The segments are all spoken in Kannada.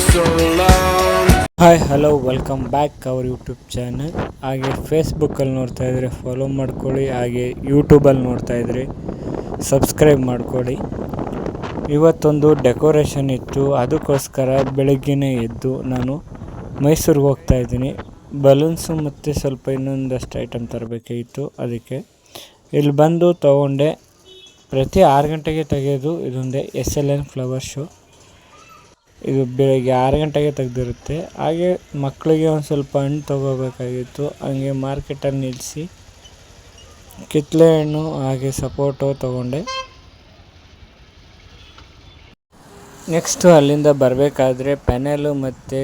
so long. Hi hello welcome back our YouTube channel. ಹಾಗೆ ಫೇಸ್ಬುಕ್ಕಲ್ಲಿ ನೋಡ್ತಾ ಇದ್ದರೆ ಫಾಲೋ ಮಾಡ್ಕೊಳ್ಳಿ, ಹಾಗೆ ಯೂಟ್ಯೂಬಲ್ಲಿ ನೋಡ್ತಾ ಇದ್ದರೆ ಸಬ್ಸ್ಕ್ರೈಬ್ ಮಾಡ್ಕೊಳ್ಳಿ. ಇವತ್ತೊಂದು ಡೆಕೋರೇಷನ್ ಇತ್ತು, ಅದಕ್ಕೋಸ್ಕರ ಬೆಳಗ್ಗೆನೇ ಎದ್ದು ನಾನು ಮೈಸೂರಿಗೆ ಹೋಗ್ತಾ ಇದ್ದೀನಿ. ಬಲೂನ್ಸು ಮತ್ತು ಸ್ವಲ್ಪ ಇನ್ನೊಂದಷ್ಟು ಐಟಮ್ ತರಬೇಕಾಗಿತ್ತು, ಅದಕ್ಕೆ ಇಲ್ಲಿ ಬಂದು ತೊಗೊಂಡೆ. ಪ್ರತಿ 6 ಗಂಟೆಗೆ ತೆಗೆಯೋದು ಇದೊಂದೇ SLN ಫ್ಲವರ್ ಶೋ. ಇದು ಬೆಳಗ್ಗೆ 6 ಗಂಟೆಗೆ ತೆಗೆದಿರುತ್ತೆ. ಹಾಗೆ ಮಕ್ಕಳಿಗೆ ಒಂದು ಸ್ವಲ್ಪ ಹಣ್ಣು ತೊಗೋಬೇಕಾಗಿತ್ತು, ಹಂಗೆ ಮಾರ್ಕೆಟಲ್ಲಿ ನಿಲ್ಲಿಸಿ ಕಿತ್ತಳೆ ಹಣ್ಣು ಹಾಗೆ ಸಪೋಟೊ ತೊಗೊಂಡೆ. ನೆಕ್ಸ್ಟು ಅಲ್ಲಿಂದ ಬರಬೇಕಾದ್ರೆ ಪೆನಲು ಮತ್ತು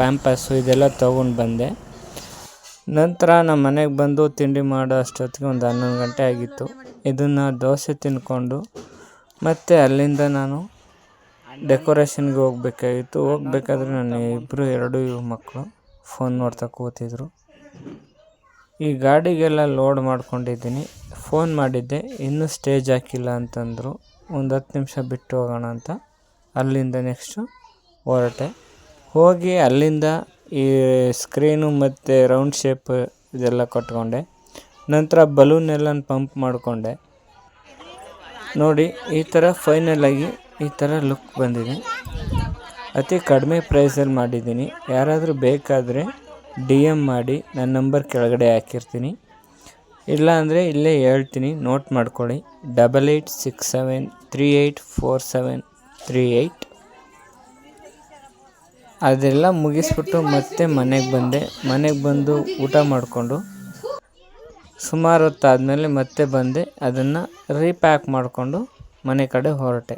ಪ್ಯಾಂಪಸ್ಸು ಇದೆಲ್ಲ ತೊಗೊಂಡು ಬಂದೆ. ನಂತರ ನಮ್ಮ ಮನೆಗೆ ಬಂದು ತಿಂಡಿ ಮಾಡೋ ಅಷ್ಟೊತ್ತಿಗೆ ಒಂದು 11 ಗಂಟೆ ಆಗಿತ್ತು. ಇದನ್ನು ದೋಸೆ ತಿಂದ್ಕೊಂಡು ಮತ್ತು ಅಲ್ಲಿಂದ ನಾನು ಡೆಕೋರೇಷನ್ಗೆ ಹೋಗಬೇಕಾಗಿತ್ತು. ಹೋಗ್ಬೇಕಾದ್ರೆ ನನ್ನ ಎರಡು ಮಕ್ಕಳು ಫೋನ್ ನೋಡ್ತಾ ಕೂತಿದ್ರು. ಈ ಗಾಡಿಗೆಲ್ಲ ಲೋಡ್ ಮಾಡ್ಕೊಂಡಿದ್ದೀನಿ. ಫೋನ್ ಮಾಡಿದ್ದೆ, ಇನ್ನೂ ಸ್ಟೇಜ್ ಹಾಕಿಲ್ಲ ಅಂತಂದರು. ಒಂದು 10 ನಿಮಿಷ ಬಿಟ್ಟು ಹೋಗೋಣ ಅಂತ ಅಲ್ಲಿಂದ ನೆಕ್ಸ್ಟು ಹೊರಟೆ. ಹೋಗಿ ಅಲ್ಲಿಂದ ಈ ಸ್ಕ್ರೀನು ಮತ್ತು ರೌಂಡ್ ಶೇಪ್ ಇದೆಲ್ಲ ಕಟ್ಕೊಂಡೆ. ನಂತರ ಬಲೂನೆಲ್ಲ ಪಂಪ್ ಮಾಡಿಕೊಂಡೆ. ನೋಡಿ, ಈ ಥರ ಫೈನಲಾಗಿ ಈ ಥರ ಲುಕ್ ಬಂದಿದೆ. ಅತಿ ಕಡಿಮೆ ಪ್ರೈಸಲ್ಲಿ ಮಾಡಿದ್ದೀನಿ. ಯಾರಾದರೂ ಬೇಕಾದರೆ DM ಮಾಡಿ, ನನ್ನ ನಂಬರ್ ಕೆಳಗಡೆ ಹಾಕಿರ್ತೀನಿ. ಇಲ್ಲ ಅಂದರೆ ಇಲ್ಲೇ ಹೇಳ್ತೀನಿ, ನೋಟ್ ಮಾಡ್ಕೊಳ್ಳಿ. 8867384738. ಅದೆಲ್ಲ ಮುಗಿಸ್ಬಿಟ್ಟು ಮತ್ತೆ ಮನೆಗೆ ಬಂದೆ. ಮನೆಗೆ ಬಂದು ಊಟ ಮಾಡಿಕೊಂಡು ಸುಮಾರು ಹೊತ್ತಾದಮೇಲೆ ಮತ್ತೆ ಬಂದೆ. ಅದನ್ನು ರೀಪ್ಯಾಕ್ ಮಾಡಿಕೊಂಡು ಮನೆ ಕಡೆ ಹೊರಟೆ.